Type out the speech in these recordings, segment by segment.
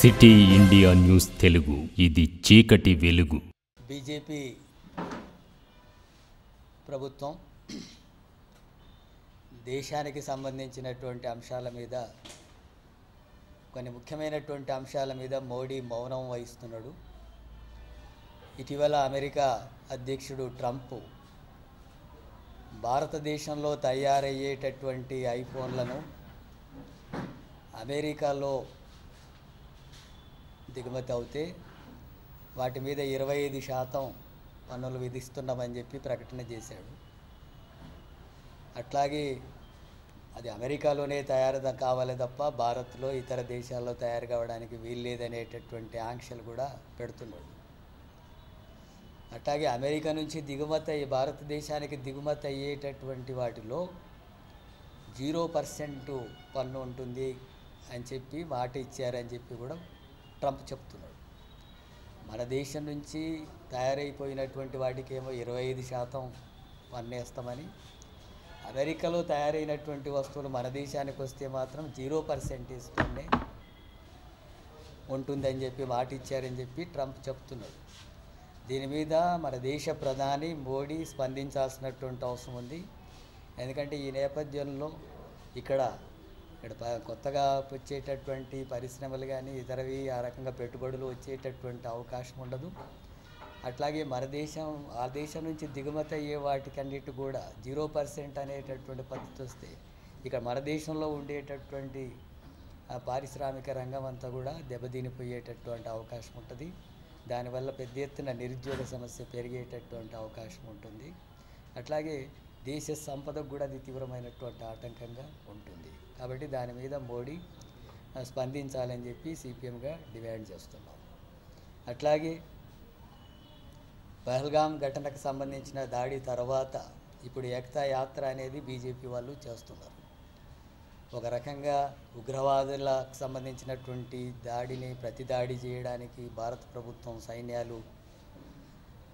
City India news Telugu, ఇది చీకటి వెలుగు. బీజేపీ ప్రభుత్వం దేశానికి సంబంధించినటువంటి అంశాల మీద, కొన్ని ముఖ్యమైనటువంటి అంశాల మీద మోడీ మౌనం వహిస్తున్నాడు. ఇటీవల అమెరికా అధ్యక్షుడు ట్రంప్ భారతదేశంలో తయారయ్యేటటువంటి ఐఫోన్లను అమెరికాలో దిగుమతి అవుతే వాటి మీద 25% పన్నులు విధిస్తున్నామని చెప్పి ప్రకటన చేశాడు. అట్లాగే అది అమెరికాలోనే తయారు కావాలి తప్ప భారత్లో ఇతర దేశాల్లో తయారు కావడానికి వీల్లేదనేటటువంటి ఆంక్షలు కూడా పెడుతున్నాడు. అట్లాగే అమెరికా నుంచి భారతదేశానికి దిగుమతి అయ్యేటటువంటి వాటిలో 0% పన్ను ఉంటుంది అని చెప్పి మాట ఇచ్చారని చెప్పి కూడా ట్రంప్ చెప్తున్నాడు. మన దేశం నుంచి తయారైపోయినటువంటి వాటికేమో 25% పన్నేస్తామని, అమెరికాలో తయారైనటువంటి వస్తువులు మన దేశానికి వస్తే మాత్రం 0% ఇస్తూనే ఉంటుందని చెప్పి మాట ఇచ్చారని చెప్పి ట్రంప్ చెప్తున్నాడు. దీని మీద మన దేశ ప్రధాని మోడీ స్పందించాల్సినటువంటి అవసరం ఉంది. ఎందుకంటే ఈ నేపథ్యంలో ఇక్కడ కొత్తగా వచ్చేటటువంటి పరిశ్రమలు కానీ ఇతరవి ఆ రకంగా పెట్టుబడులు వచ్చేటటువంటి అవకాశం ఉండదు. అట్లాగే ఆ దేశం నుంచి దిగుమతి అయ్యే వాటికన్నిటి కూడా 0% అనేటటువంటి పద్ధతి వస్తే ఇక మన దేశంలో ఉండేటటువంటి పారిశ్రామిక రంగం అంతా కూడా దెబ్బతినిపోయేటటువంటి అవకాశం ఉంటుంది. దానివల్ల పెద్ద ఎత్తున నిరుద్యోగ సమస్య పెరిగేటటువంటి అవకాశం ఉంటుంది. అట్లాగే దేశ సంపదకు కూడా అది తీవ్రమైనటువంటి ఆటంకంగా ఉంటుంది. కాబట్టి దాని మీద మోడీ స్పందించాలని చెప్పి సిపిఎంగా డిమాండ్ చేస్తున్నాం. అట్లాగే పహల్గాం ఘటనకు సంబంధించిన దాడి తర్వాత ఇప్పుడు ఏకతా యాత్ర అనేది బీజేపీ వాళ్ళు చేస్తున్నారు. ఒక రకంగా ఉగ్రవాదులకు సంబంధించినటువంటి దాడిని ప్రతిదాడి చేయడానికి భారత ప్రభుత్వం సైన్యాలు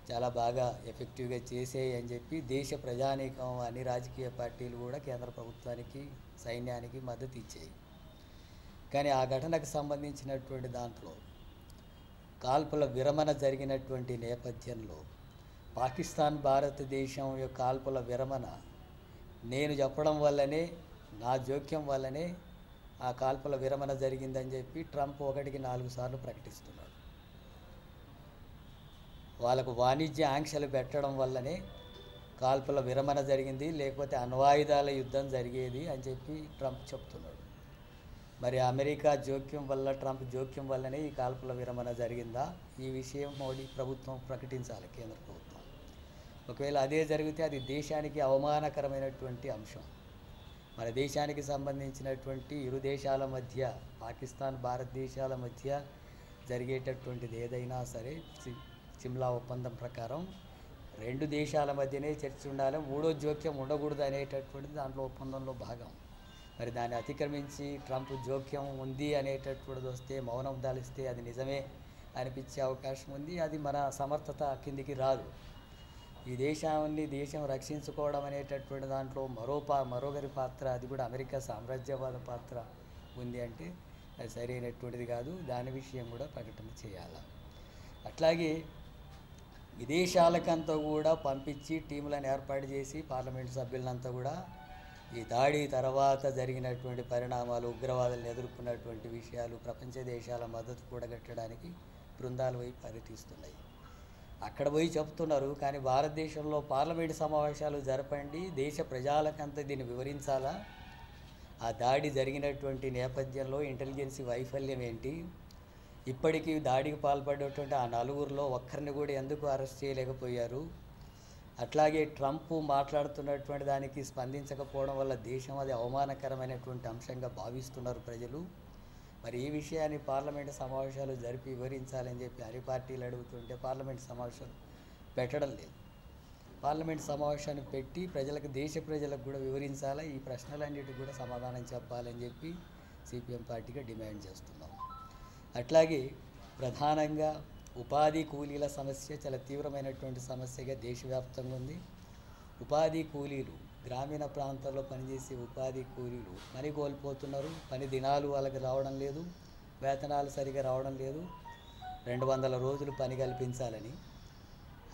చాలా బాగా ఎఫెక్టివ్గా చేసాయి అని చెప్పి దేశ ప్రజానీకం అన్ని రాజకీయ పార్టీలు కూడా కేంద్ర ప్రభుత్వానికి సైన్యానికి మద్దతు ఇచ్చాయి. కానీ ఆ ఘటనకు సంబంధించినటువంటి దాంట్లో కాల్పుల విరమణ జరిగినటువంటి నేపథ్యంలో పాకిస్తాన్ భారతదేశం యొక్క కాల్పుల విరమణ నేను చెప్పడం వల్లనే, నా జోక్యం వల్లనే ఆ కాల్పుల విరమణ జరిగిందని చెప్పి ట్రంప్ 1కి 4 సార్లు ప్రకటిస్తున్నాడు. వాళ్ళకు వాణిజ్య ఆంక్షలు పెట్టడం వల్లనే కాల్పుల విరమణ జరిగింది, లేకపోతే అణ్వాయుధాల యుద్ధం జరిగేది అని చెప్పి ట్రంప్ చెప్తున్నాడు. మరి అమెరికా జోక్యం వల్ల, ట్రంప్ జోక్యం వల్లనే ఈ కాల్పుల విరమణ జరిగిందా? ఈ విషయం మోడీ ప్రభుత్వం ప్రకటించాలి, కేంద్ర ప్రభుత్వం. ఒకవేళ అదే జరిగితే అది దేశానికి అవమానకరమైనటువంటి అంశం. మన దేశానికి సంబంధించినటువంటి ఇరు దేశాల మధ్య, పాకిస్తాన్ భారతదేశాల మధ్య జరిగేటటువంటిది ఏదైనా సరే సిమ్లా ఒప్పందం ప్రకారం 2 దేశాల మధ్యనే చర్చ ఉండాలి, మూడో జోక్యం ఉండకూడదు అనేటటువంటిది దాంట్లో ఒప్పందంలో భాగం. మరి దాన్ని అతిక్రమించి ట్రంప్ జోక్యం ఉంది అనేటటువంటిది వస్తే, మౌనం దాలిస్తే అది నిజమే అనిపించే అవకాశం ఉంది. అది మన సమర్థత కిందికి రాదు. ఈ దేశం రక్షించుకోవడం అనేటటువంటి దాంట్లో మరొకరి పాత్ర, అది కూడా అమెరికా సామ్రాజ్యవాద పాత్ర ఉంది అంటే అది సరైనటువంటిది కాదు. దాని విషయం కూడా ప్రకటన చేయాలి. అట్లాగే విదేశాలకంతా కూడా పంపించి టీములను ఏర్పాటు చేసి పార్లమెంటు సభ్యులంతా కూడా ఈ దాడి తర్వాత జరిగినటువంటి పరిణామాలు, ఉగ్రవాదులను ఎదుర్కొన్నటువంటి విషయాలు, ప్రపంచ దేశాల మద్దతు కూడగట్టడానికి బృందాలు పోయి పర్యటిస్తున్నాయి. అక్కడ పోయి చెప్తున్నారు. కానీ భారతదేశంలో పార్లమెంటు సమావేశాలు జరపండి, దేశ ప్రజలకంతా దీన్ని వివరించాలా, ఆ దాడి జరిగినటువంటి నేపథ్యంలో ఇంటెలిజెన్స్ వైఫల్యం ఏంటి, ఇప్పటికీ దాడికి పాల్పడేటువంటి ఆ 4గురిలో ఒక్కరిని కూడా ఎందుకు అరెస్ట్ చేయలేకపోయారు, అట్లాగే ట్రంప్ మాట్లాడుతున్నటువంటి దానికి స్పందించకపోవడం వల్ల దేశం అది అవమానకరమైనటువంటి అంశంగా భావిస్తున్నారు ప్రజలు. మరి ఈ విషయాన్ని పార్లమెంటు సమావేశాలు జరిపి వివరించాలని చెప్పి అన్ని పార్టీలు అడుగుతుంటే పార్లమెంటు సమావేశాలు పెట్టడం లేదు. పార్లమెంటు సమావేశాన్ని పెట్టి దేశ ప్రజలకు కూడా వివరించాలా, ఈ ప్రశ్నలన్నిటికీ కూడా సమాధానం చెప్పాలని చెప్పి సిపిఎం పార్టీగా డిమాండ్ చేస్తున్నాం. అట్లాగే ప్రధానంగా ఉపాధి కూలీల సమస్య చాలా తీవ్రమైనటువంటి సమస్యగా దేశవ్యాప్తంగా ఉంది. ఉపాధి కూలీలు, గ్రామీణ ప్రాంతాల్లో పనిచేసే ఉపాధి కూలీలు పని కోల్పోతున్నారు. పని దినాలు వాళ్ళకి రావడం లేదు, వేతనాలు సరిగా రావడం లేదు. 200 రోజులు పని కల్పించాలని,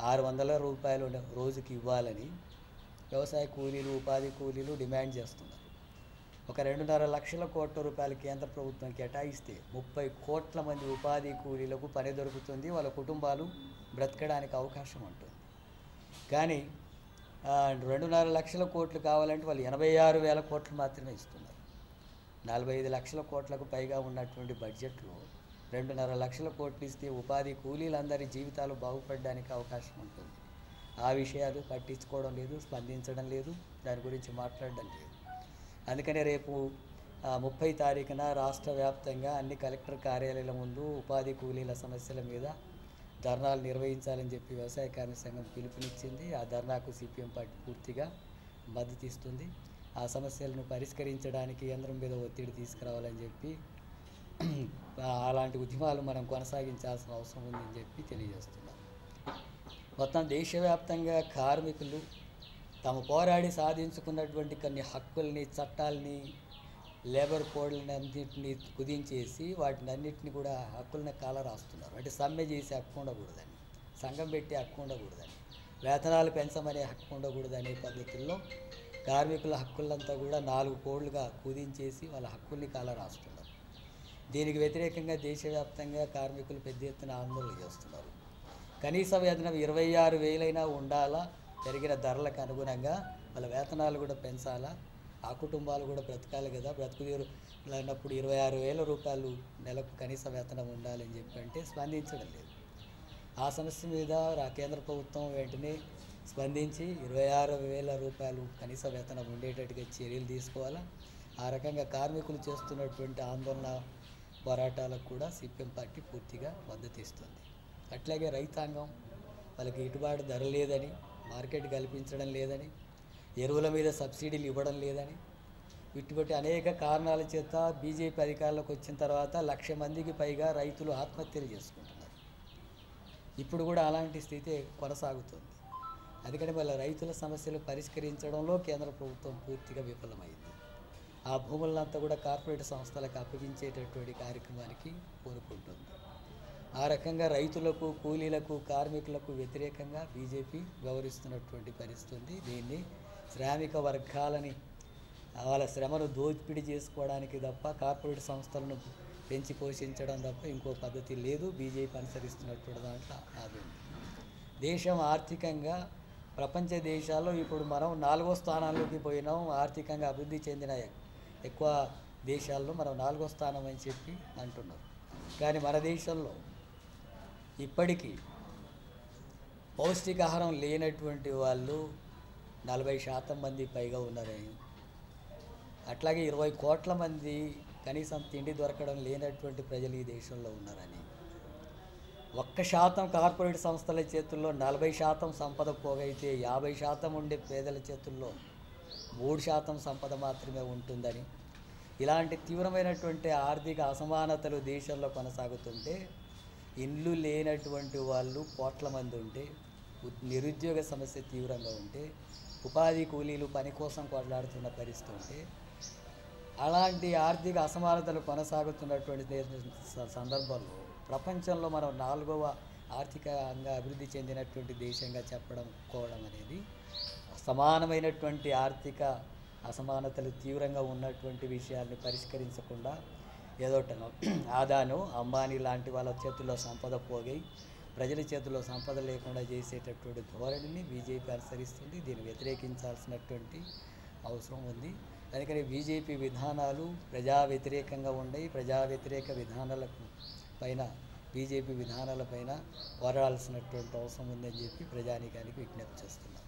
600 రూపాయలు రోజుకి ఇవ్వాలని వ్యవసాయ కూలీలు, ఉపాధి కూలీలు డిమాండ్ చేస్తున్నారు. ఒక 2.5 లక్షల కోట్ల రూపాయలు కేంద్ర ప్రభుత్వం కేటాయిస్తే 30 కోట్ల మంది ఉపాధి కూలీలకు పని దొరుకుతుంది, వాళ్ళ కుటుంబాలు బ్రతకడానికి అవకాశం ఉంటుంది. కానీ 2.5 లక్షల కోట్లు కావాలంటే వాళ్ళు 86,000 కోట్లు మాత్రమే ఇస్తున్నారు. 45 లక్షల కోట్లకు పైగా ఉన్నటువంటి బడ్జెట్లో 2.5 లక్షల కోట్లు ఇస్తే ఉపాధి కూలీలందరి జీవితాలు బాగుపడడానికి అవకాశం ఉంటుంది. ఆ విషయాలు పట్టించుకోవడం లేదు, స్పందించడం లేదు, దాని గురించి మాట్లాడడం లేదు. అందుకనే రేపు 30 తారీఖున రాష్ట్ర వ్యాప్తంగా అన్ని కలెక్టర్ కార్యాలయాల ముందు ఉపాధి కూలీల సమస్యల మీద ధర్నాలు నిర్వహించాలని చెప్పి వ్యవసాయ కార్మిక సంఘం పిలుపునిచ్చింది. ఆ ధర్నాకు సిపిఎం పార్టీ పూర్తిగా మద్దతు ఇస్తుంది. ఆ సమస్యలను పరిష్కరించడానికి కేంద్రం మీద ఒత్తిడి తీసుకురావాలని చెప్పి అలాంటి ఉద్యమాలు మనం కొనసాగించాల్సిన అవసరం ఉందని చెప్పి తెలియజేస్తున్నాం. మొత్తం దేశవ్యాప్తంగా కార్మికులు తాము పోరాడి సాధించుకున్నటువంటి కొన్ని హక్కుల్ని, చట్టాలని, లేబర్ కోడ్లని అన్నింటినీ కుదించేసి వాటిని అన్నింటినీ కూడా హక్కుల్ని కాలరాస్తున్నారు. అంటే సమ్మె చేసే హక్కు ఉండకూడదని, సంఘం పెట్టే హక్కు ఉండకూడదని, వేతనాలు పెంచమనే హక్కు ఉండకూడదనే పద్ధతుల్లో కార్మికుల హక్కులంతా కూడా 4 కోడ్లుగా కుదించేసి వాళ్ళ హక్కుల్ని కాలరాస్తున్నారు. దీనికి వ్యతిరేకంగా దేశవ్యాప్తంగా కార్మికులు పెద్ద ఎత్తున ఆందోళన చేస్తున్నారు. కనీస వేతనం 26,000 ఉండాలా, పెరిగిన ధరలకు అనుగుణంగా వాళ్ళ వేతనాలు కూడా పెంచాలా, ఆ కుటుంబాలు కూడా బ్రతకాలి కదా, బ్రతుకుదేరు అన్నప్పుడు 26,000 రూపాయలు నెలకు కనీస వేతనం ఉండాలని చెప్పి అంటే స్పందించడం లేదు. ఆ సమస్య మీద కేంద్ర ప్రభుత్వం వెంటనే స్పందించి 26,000 రూపాయలు కనీస వేతనం ఉండేటట్టుగా చర్యలు తీసుకోవాలా. ఆ రకంగా కార్మికులు చేస్తున్నటువంటి ఆందోళన పోరాటాలకు కూడా సిపిఎం పార్టీ పూర్తిగా మద్దతు ఇస్తుంది. అట్లాగే రైతాంగం వాళ్ళకి గిట్టుబాటు ధర లేదని, మార్కెట్ కల్పించడం లేదని, ఎరువుల మీద సబ్సిడీలు ఇవ్వడం లేదని, ఇటువంటి అనేక కారణాల చేత బీజేపీ అధికారంలోకి వచ్చిన తర్వాత 1,00,000 మందికి పైగా రైతులు ఆత్మహత్యలు చేసుకుంటున్నారు. ఇప్పుడు కూడా అలాంటి స్థితి కొనసాగుతుంది. అందుకని వాళ్ళ రైతుల సమస్యలు పరిష్కరించడంలో కేంద్ర ప్రభుత్వం పూర్తిగా విఫలమైంది. ఆ భూములంతా కూడా కార్పొరేట్ సంస్థలకు అప్పగించేటటువంటి కార్యక్రమానికి పూనుకుంటుంది. ఆ రకంగా రైతులకు, కూలీలకు, కార్మికులకు వ్యతిరేకంగా బీజేపీ వ్యవహరిస్తున్నటువంటి పరిస్థితి ఉంది. దీన్ని శ్రామిక వర్గాలని వాళ్ళ శ్రమను దోపిడీ చేసుకోవడానికి తప్ప, కార్పొరేట్ సంస్థలను పెంచి పోషించడం తప్ప ఇంకో పద్ధతి లేదు. బీజేపీ అనుసరిస్తున్నటువంటి దాంట్లో అది ఉంది. దేశం ఆర్థికంగా ప్రపంచ దేశాల్లో ఇప్పుడు మనం 4వ స్థానాల్లోకి పోయినాం. ఆర్థికంగా అభివృద్ధి చెందిన ఎక్కువ దేశాల్లో మనం 4వ స్థానం అని చెప్పి అంటున్నారు. కానీ మన దేశంలో ఇప్పటికీ పౌష్టికాహారం లేనటువంటి వాళ్ళు 40% మంది పైగా ఉన్నారని, అట్లాగే 20 కోట్ల మంది కనీసం తిండి దొరకడం లేనటువంటి ప్రజలు ఈ దేశంలో ఉన్నారని, 1% కార్పొరేట్ సంస్థల చేతుల్లో 40% సంపద పోగైతే 50% ఉండే పేదల చేతుల్లో 3% సంపద మాత్రమే ఉంటుందని, ఇలాంటి తీవ్రమైనటువంటి ఆర్థిక అసమానతలు దేశంలో కొనసాగుతుంటే, ఇల్లు లేనటువంటి వాళ్ళు కోట్ల మంది ఉంటే, నిరుద్యోగ సమస్య తీవ్రంగా ఉంటే, ఉపాధి కూలీలు పని కోసం కొట్లాడుతున్న పరిస్థితి ఉంటే, అలాంటి ఆర్థిక అసమానతలు కొనసాగుతున్నటువంటి సందర్భంలో ప్రపంచంలో మనం 4వ ఆర్థికంగా అభివృద్ధి చెందినటువంటి దేశంగా కోవడం అనేది సమానమైనటువంటి ఆర్థిక అసమానతలు తీవ్రంగా ఉన్నటువంటి విషయాన్ని పరిష్కరించకుండా ఏదోటనో ఆదాను, అంబానీ లాంటి వాళ్ళ చేతుల్లో సంపద పోగై ప్రజల చేతుల్లో సంపద లేకుండా చేసేటటువంటి ధోరణిని బీజేపీ అనుసరిస్తుంది. దీన్ని వ్యతిరేకించాల్సినటువంటి అవసరం ఉంది. అందుకని బీజేపీ విధానాలు ప్రజా వ్యతిరేకంగా ఉన్నాయి. ప్రజా వ్యతిరేక విధానాలకు పైన, బీజేపీ విధానాలపైన పోరాడాల్సినటువంటి అవసరం ఉందని చెప్పి ప్రజానీకానికి విజ్ఞప్తి చేస్తున్నాం.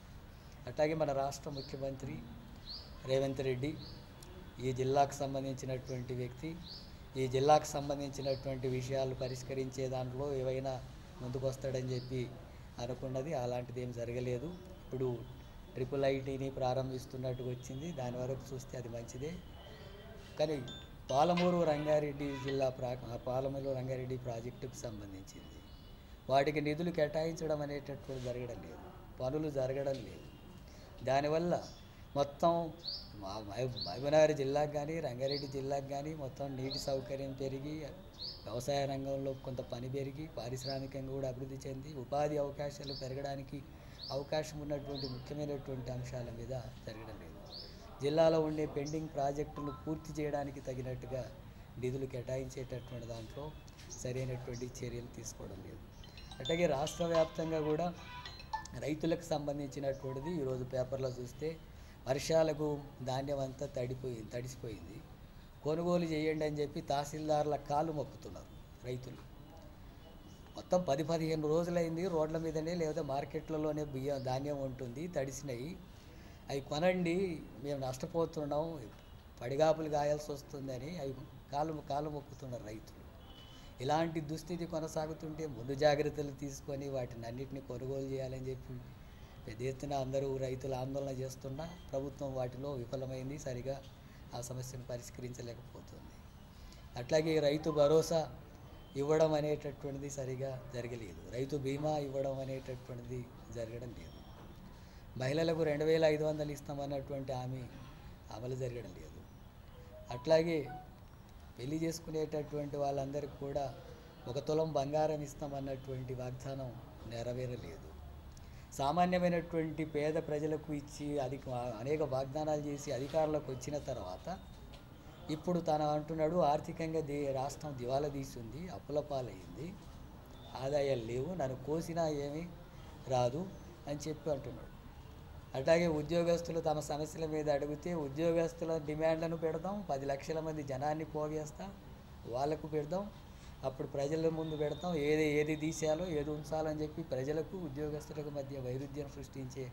అట్లాగే మన రాష్ట్ర ముఖ్యమంత్రి రేవంత్ రెడ్డి ఈ జిల్లాకు సంబంధించినటువంటి వ్యక్తి. ఈ జిల్లాకు సంబంధించినటువంటి విషయాలు పరిష్కరించే దాంట్లో ఏవైనా ముందుకు వస్తాడని చెప్పి అనుకున్నది, అలాంటిది ఏం జరగలేదు. ఇప్పుడు IIITని ప్రారంభిస్తున్నట్టు వచ్చింది. దాని వరకు చూస్తే అది మంచిదే. కానీ పాలమూరు రంగారెడ్డి జిల్లా పాలమూరు రంగారెడ్డి ప్రాజెక్టుకు సంబంధించింది వాటికి నిధులు కేటాయించడం అనేటటువంటి జరగడం లేదు, పనులు జరగడం లేదు. దానివల్ల మొత్తం మహబూబ్నగర్ జిల్లాకు కానీ, రంగారెడ్డి జిల్లాకు కానీ మొత్తం నీటి సౌకర్యం పెరిగి వ్యవసాయ రంగంలో కొంత పని పెరిగి పారిశ్రామికంగా కూడా అభివృద్ధి చెంది ఉపాధి అవకాశాలు పెరగడానికి అవకాశం ఉన్నటువంటి ముఖ్యమైనటువంటి అంశాల మీద జరగడం లేదు. జిల్లాలో ఉండే పెండింగ్ ప్రాజెక్టులను పూర్తి చేయడానికి తగినట్టుగా నిధులు కేటాయించేటటువంటి దాంట్లో సరైనటువంటి చర్యలు తీసుకోవడం లేదు. అట్లాగే రాష్ట్ర వ్యాప్తంగా కూడా రైతులకు సంబంధించినటువంటిది ఈరోజు పేపర్లో చూస్తే వర్షాలకు ధాన్యం అంతా తడిసిపోయింది. కొనుగోలు చేయండి అని చెప్పి తహసీల్దార్ల కాలు మొక్కుతున్నారు రైతులు. మొత్తం 10-15 రోజులైంది రోడ్ల మీదనే లేదా మార్కెట్లలోనే ధాన్యం ఉంటుంది, తడిసినాయి, అవి కొనండి, మేము నష్టపోతున్నాం, పడిగాపులు గాయాల్సి వస్తుందని అవి కాలు మొక్కుతున్నారు రైతులు. ఇలాంటి దుస్థితి కొనసాగుతుంటే ముందు జాగ్రత్తలు తీసుకొని వాటిని అన్నింటినీ కొనుగోలు చేయాలని చెప్పి పెద్ద ఎత్తున అందరూ రైతులు ఆందోళన చేస్తున్నా ప్రభుత్వం వాటిలో విఫలమైంది, సరిగా ఆ సమస్యను పరిష్కరించలేకపోతుంది. అట్లాగే రైతు భరోసా ఇవ్వడం అనేటటువంటిది సరిగా జరగలేదు. రైతు బీమా ఇవ్వడం అనేటటువంటిది జరగడం లేదు. మహిళలకు 2500 ఇస్తామన్నటువంటి హామీ అమలు జరగడం లేదు. అట్లాగే పెళ్లి చేసుకునేటటువంటి వాళ్ళందరికీ కూడా 1 తులం బంగారం ఇస్తామన్నటువంటి వాగ్దానం నెరవేరలేదు. సామాన్యమైనటువంటి పేద ప్రజలకు ఇచ్చి అనేక వాగ్దానాలు చేసి అధికారంలోకి వచ్చిన తర్వాత ఇప్పుడు తను అంటున్నాడు ఆర్థికంగా రాష్ట్రం దివాలా తీసింది, అప్పుల పాలైంది, ఆదాయాలు లేవు, నన్ను కోసినా ఏమీ రాదు అని చెప్పి అంటున్నాడు. అట్లాగే ఉద్యోగస్తులు తమ సమస్యల మీద అడిగితే ఉద్యోగస్తుల డిమాండ్లను పెడదాం, 10 లక్షల మంది జనాన్ని పోగేస్తాం, వాళ్ళకు పెడదాం, అప్పుడు ప్రజల ముందు పెడతాం, ఏది తీసేయాలో ఏది ఉంచాలని చెప్పి ప్రజలకు ఉద్యోగస్తులకు మధ్య వైరుధ్యం సృష్టించే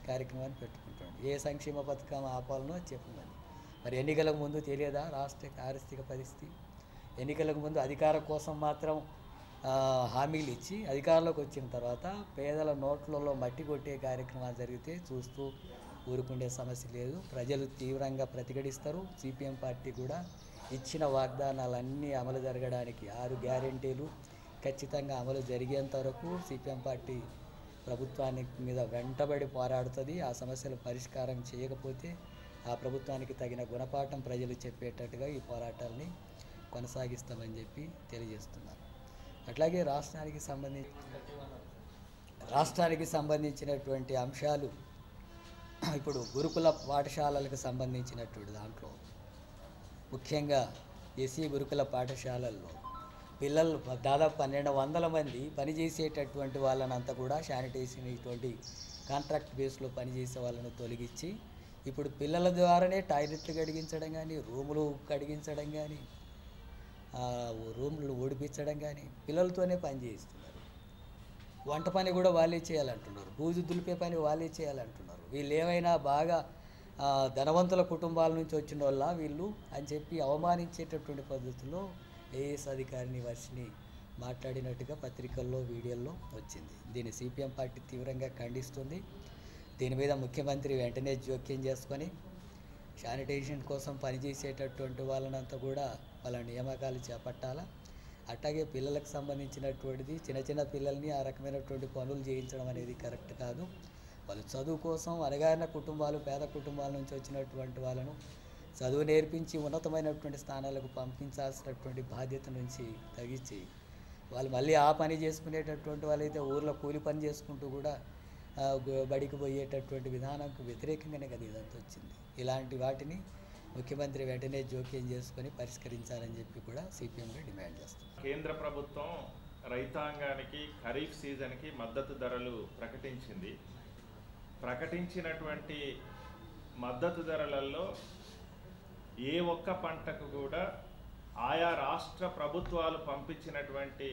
కార్యక్రమాన్ని పెట్టుకుంటాడు. ఏ సంక్షేమ పథకం ఆపాలనో చెప్పమని. మరి ఎన్నికలకు ముందు తెలియదా రాష్ట్ర ఆర్థిక పరిస్థితి? ఎన్నికలకు ముందు అధికారం కోసం మాత్రం హామీలు ఇచ్చి అధికారంలోకి వచ్చిన తర్వాత పేదల నోట్లలో మట్టి కొట్టే కార్యక్రమాలు జరిగితే చూస్తూ ఊరుకుండే సమస్య లేదు. ప్రజలు తీవ్రంగా ప్రతిఘటిస్తారు. సిపిఎం పార్టీ కూడా ఇచ్చిన వాగ్దానాలన్నీ అమలు జరగడానికి 6 గ్యారెంటీలు ఖచ్చితంగా అమలు జరిగేంత వరకు సిపిఎం పార్టీ ప్రభుత్వానికి మీద వెంటబడి పోరాడుతుంది. ఆ సమస్యలు పరిష్కారం చేయకపోతే ఆ ప్రభుత్వానికి తగిన గుణపాఠం ప్రజలు చెప్పేటట్టుగా ఈ పోరాటాలని కొనసాగిస్తామని చెప్పి తెలియజేస్తున్నారు. అట్లాగే రాష్ట్రానికి సంబంధించినటువంటి అంశాలు ఇప్పుడు గురుకుల పాఠశాలలకు సంబంధించినటువంటి దాంట్లో ముఖ్యంగా ఎస్సీ గురుకుల పాఠశాలల్లో పిల్లలు దాదాపు 1200 మంది పనిచేసేటటువంటి వాళ్ళనంతా కూడా శానిటేషన్ ఇటువంటి కాంట్రాక్ట్ బేస్లో పనిచేసే వాళ్ళను తొలగించి ఇప్పుడు పిల్లల ద్వారానే టాయిలెట్లు కడిగించడం కానీ, రూములు కడిగించడం కానీ, రూములు ఓడిపించడం కానీ పిల్లలతోనే పని చేయిస్తున్నారు. వంట పని కూడా వాళ్ళే చేయాలంటున్నారు, బూజు దులిపే పని వాళ్ళే చేయాలంటున్నారు. వీళ్ళు ఏమైనా బాగా ధనవంతుల కుటుంబాల నుంచి వచ్చిన వాళ్ళ వీళ్ళు అని చెప్పి అవమానించేటటువంటి పద్ధతిలో ఏఎస్ అధికారిని వర్షిని మాట్లాడినట్టుగా పత్రికల్లో వీడియోల్లో వచ్చింది. దీన్ని సిపిఎం పార్టీ తీవ్రంగా ఖండిస్తుంది. దీని మీద ముఖ్యమంత్రి వెంటనే జోక్యం చేసుకొని శానిటేషన్ కోసం పనిచేసేటటువంటి వాళ్ళనంతా కూడా వాళ్ళ నియామకాలు చేపట్టాలా. అట్లాగే పిల్లలకు సంబంధించినటువంటిది చిన్న పిల్లల్ని ఆ రకమైనటువంటి పనులు చేయించడం అనేది కరెక్ట్ కాదు. వాళ్ళు చదువు కోసం అణగారిన కుటుంబాలు, పేద కుటుంబాల నుంచి వచ్చినటువంటి వాళ్ళను చదువు నేర్పించి ఉన్నతమైనటువంటి స్థానాలకు పంపించాల్సినటువంటి బాధ్యత నుంచి తగ్గించి వాళ్ళు మళ్ళీ ఆ పని చేసుకునేటటువంటి వాళ్ళైతే ఊర్లో కూలి పని చేసుకుంటూ కూడా బడికి పోయేటటువంటి విధానంకు వ్యతిరేకంగానే కదా ఇదంతా వచ్చింది. ఇలాంటి వాటిని ముఖ్యమంత్రి వెంటనే జోక్యం చేసుకొని పరిష్కరించాలని చెప్పి కూడా సిపిఎంగా డిమాండ్ చేస్తుంది. కేంద్ర ప్రభుత్వం రైతాంగానికి ఖరీఫ్ సీజన్కి మద్దతు ధరలు ప్రకటించింది. ప్రకటించినటువంటి మద్దతు ధరలలో ఏ ఒక్క పంటకు కూడా ఆయా రాష్ట్ర ప్రభుత్వాలు పంపించినటువంటి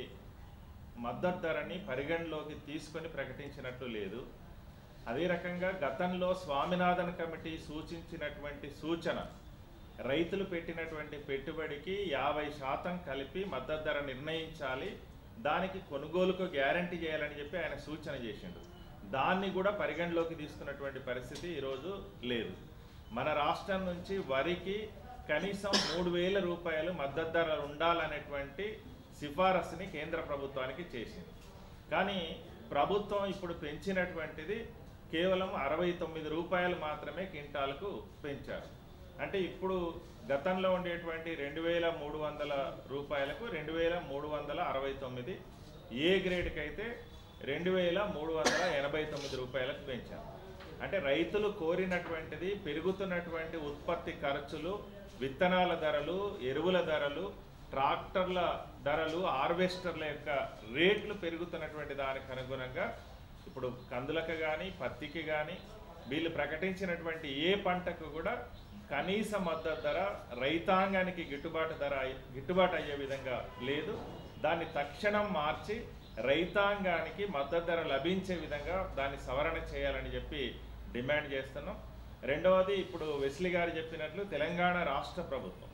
మద్దతు ధరని పరిగణలోకి తీసుకొని ప్రకటించినట్లు లేదు. అదే రకంగా గతంలో స్వామినాథన్ కమిటీ సూచించినటువంటి సూచన రైతులు పెట్టినటువంటి పెట్టుబడికి 50% కలిపి మద్దతు ధర నిర్ణయించాలి, దానికి కొనుగోలుకు గ్యారంటీ చేయాలని చెప్పి ఆయన సూచన చేసిండు. దాన్ని కూడా పరిగణలోకి తీసుకున్నటువంటి పరిస్థితి ఈరోజు లేదు. మన రాష్ట్రం నుంచి వరికి కనీసం 3000 రూపాయలు మద్దతు ధర ఉండాలనేటువంటి సిఫారసుని కేంద్ర ప్రభుత్వానికి చేసింది. కానీ ప్రభుత్వం ఇప్పుడు పెంచినటువంటిది కేవలం 69 రూపాయలు మాత్రమే క్వింటాల్కు పెంచారు. అంటే ఇప్పుడు గతంలో ఉండేటువంటి 2,300 రూపాయలకు 2,369, ఏ గ్రేడ్కి అయితే 2,389 రూపాయలకు పెంచారు. అంటే రైతులు కోరినటువంటిది పెరుగుతున్నటువంటి ఉత్పత్తి ఖర్చులు, విత్తనాల ధరలు, ఎరువుల ధరలు, ట్రాక్టర్ల ధరలు, హార్వెస్టర్ల యొక్క రేట్లు పెరుగుతున్నటువంటి దానికి అనుగుణంగా ఇప్పుడు కందులకు కానీ పత్తికి కానీ వీళ్ళు ప్రకటించినటువంటి ఏ పంటకు కూడా కనీస మద్దతు ధర రైతాంగానికి గిట్టుబాటు అయ్యే విధంగా లేదు. దాన్ని తక్షణం మార్చి రైతాంగానికి మద్దతు ధర లభించే విధంగా దాన్ని సవరణ చేయాలని చెప్పి డిమాండ్ చేస్తున్నాం. రెండవది, ఇప్పుడు వెస్లీ గారు చెప్పినట్లు తెలంగాణ రాష్ట్ర ప్రభుత్వం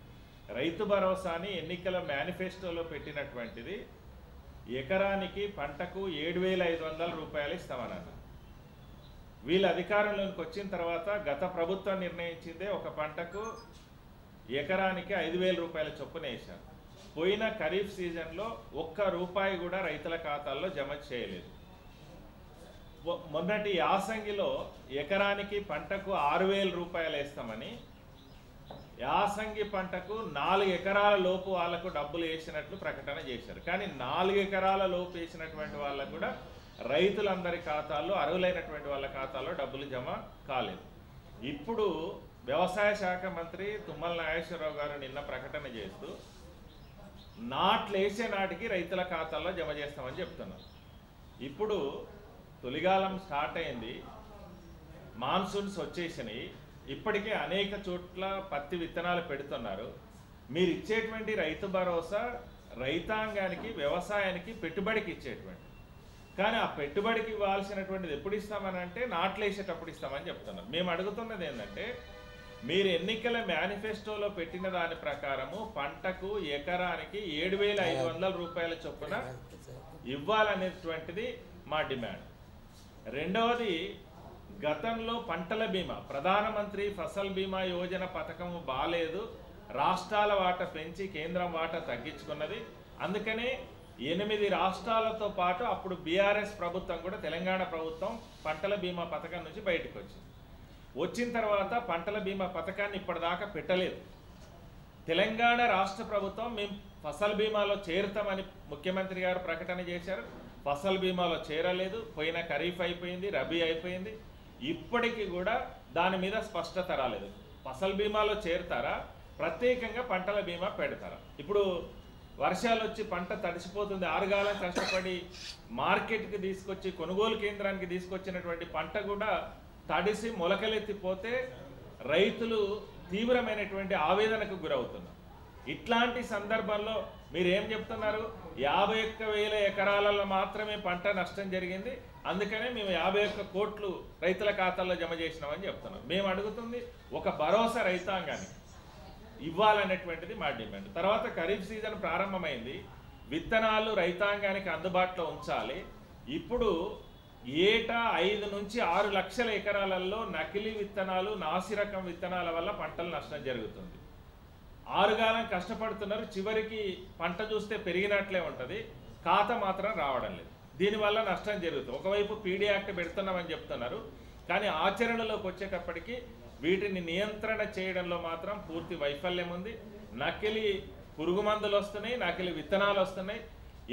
రైతు భరోసాని ఎన్నికల మేనిఫెస్టోలో పెట్టినటువంటిది ఎకరానికి పంటకు 7,500 రూపాయలు ఇస్తామన్నారు. వీళ్ళ అధికారంలోకి వచ్చిన తర్వాత గత ప్రభుత్వం నిర్ణయించిందే ఒక పంటకు ఎకరానికి 5,000 రూపాయల చొప్పున వేశారు. పోయిన ఖరీఫ్ సీజన్లో ₹1 కూడా రైతుల ఖాతాల్లో జమ చేయలేదు. మొన్నటి యాసంగిలో ఎకరానికి పంటకు 6,000 రూపాయలు వేస్తామని యాసంగి పంటకు 4 ఎకరాల లోపు వాళ్లకు డబ్బులు వేసినట్లు ప్రకటన చేశారు. కానీ 4 ఎకరాల లోపు వేసినటువంటి వాళ్ళకు కూడా రైతులందరి ఖాతాల్లో, అర్హులైనటువంటి వాళ్ళ ఖాతాల్లో డబ్బులు జమ కాలేదు. ఇప్పుడు వ్యవసాయ శాఖ మంత్రి తుమ్మల నాగేశ్వరరావు గారు నిన్న ప్రకటన చేస్తూ నాట్లు వేసే నాటికి రైతుల ఖాతాల్లో జమ చేస్తామని చెప్తున్నారు. ఇప్పుడు తొలిగాలం స్టార్ట్ అయింది, మాన్సూన్స్ వచ్చేసినాయి, ఇప్పటికే అనేక చోట్ల పత్తి విత్తనాలు పెడుతున్నారు. మీరు ఇచ్చేటువంటి రైతు భరోసా రైతాంగానికి, వ్యవసాయానికి, పెట్టుబడికి ఇచ్చేటువంటి, కానీ ఆ పెట్టుబడికి ఇవ్వాల్సినటువంటిది ఎప్పుడు ఇస్తామని అంటే నాట్లు వేసేటప్పుడు ఇస్తామని చెప్తున్నారు. మేము అడుగుతున్నది ఏంటంటే, మీరు ఎన్నికల మేనిఫెస్టోలో పెట్టిన దాని ప్రకారము పంటకు ఎకరానికి 7,500 రూపాయల చొప్పున ఇవ్వాలనేటువంటిది మా డిమాండ్. రెండవది, గతంలో పంటల బీమా, ప్రధానమంత్రి ఫసల్ బీమా యోజన పథకము బాలేదు, రాష్ట్రాల వాటా పెంచి కేంద్రం వాటా తగ్గించుకున్నది. అందుకనే 8 రాష్ట్రాలతో పాటు అప్పుడు బీఆర్ఎస్ ప్రభుత్వం కూడా, తెలంగాణ ప్రభుత్వం పంటల బీమా పథకం నుంచి బయటకు వచ్చింది. వచ్చిన తర్వాత పంటల బీమా పథకాన్ని ఇప్పటిదాకా పెట్టలేదు. తెలంగాణ రాష్ట్ర ప్రభుత్వం మేము ఫసల్ బీమాలో చేరుతామని ముఖ్యమంత్రి గారు ప్రకటన చేశారు. ఫసల్ బీమాలో చేరలేదు. పోయిన ఖరీఫ్ అయిపోయింది, రబీ అయిపోయింది, ఇప్పటికీ కూడా దాని మీద స్పష్టత రాలేదు. ఫసల్ బీమాలో చేరుతారా, ప్రత్యేకంగా పంటల బీమా పెడతారా? ఇప్పుడు వర్షాలు వచ్చి పంట తడిసిపోతుంది, ఆరుగాలం కష్టపడి మార్కెట్కి తీసుకొచ్చి కొనుగోలు కేంద్రానికి తీసుకొచ్చినటువంటి పంట కూడా తడిసి మొలకలెత్తిపోతే రైతులు తీవ్రమైనటువంటి ఆవేదనకు గురవుతున్నారు. ఇట్లాంటి సందర్భంలో మీరు ఏం చెప్తున్నారు? 51,000 ఎకరాలలో మాత్రమే పంట నష్టం జరిగింది, అందుకనే మేము 51 కోట్లు రైతుల ఖాతాల్లో జమ చేసినామని చెప్తున్నాం. మేము అడుగుతుంది ఒక భరోసా రైతాంగానికి ఇవ్వాలనేటువంటిది మా డిమాండ్. తర్వాత ఖరీఫ్ సీజన్ ప్రారంభమైంది, విత్తనాలు రైతాంగానికి అందుబాటులో ఉంచాలి. ఇప్పుడు ఏటా 5 నుంచి 6 లక్షల ఎకరాలలో నకిలీ విత్తనాలు, నాసిరకం విత్తనాల వల్ల పంటలు నష్టం జరుగుతుంది. ఆరుగాలం కష్టపడుతున్నారు, చివరికి పంట చూస్తే పెరిగినట్లే ఉంటుంది, ఖాతా మాత్రం రావడం లేదు. దీనివల్ల నష్టం జరుగుతుంది. ఒకవైపు పీడీ యాక్ట్ పెడుతున్నామని చెప్తున్నారు, కానీ ఆచరణలోకి వచ్చేటప్పటికి వీటిని నియంత్రణ చేయడంలో మాత్రం పూర్తి వైఫల్యం ఉంది. నకిలీ పురుగు మందులు వస్తున్నాయి, నకిలీ విత్తనాలు వస్తున్నాయి.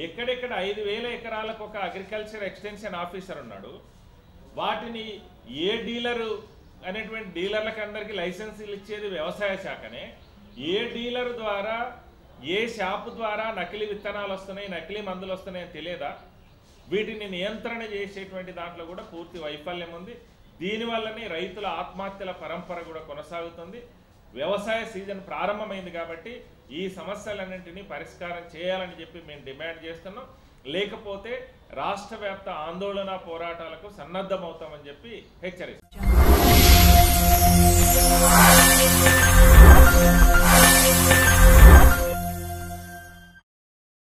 ఎక్కడెక్కడ 5,000 ఎకరాలకు ఒక అగ్రికల్చర్ ఎక్స్టెన్షన్ ఆఫీసర్ ఉన్నాడు, వాటిని ఏ డీలరు అనేటువంటి డీలర్లకు అందరికీ లైసెన్సులు ఇచ్చేది వ్యవసాయ శాఖనే. ఏ డీలర్ ద్వారా, ఏ షాపు ద్వారా నకిలీ విత్తనాలు వస్తున్నాయి, నకిలీ మందులు వస్తున్నాయని తెలియదా? వీటిని నియంత్రణ చేసేటువంటి దాంట్లో కూడా పూర్తి వైఫల్యం ఉంది. దీనివల్లనే రైతుల ఆత్మహత్యల పరంపర కూడా కొనసాగుతుంది. వ్యవసాయ సీజన్ ప్రారంభమైంది కాబట్టి ఈ సమస్యలన్నింటినీ పరిష్కారం చేయాలని చెప్పి మేము డిమాండ్ చేస్తున్నాం. లేకపోతే రాష్ట్ర వ్యాప్త ఆందోళన పోరాటాలకు సన్నద్ధమవుతామని చెప్పి హెచ్చరిస్తున్నాం.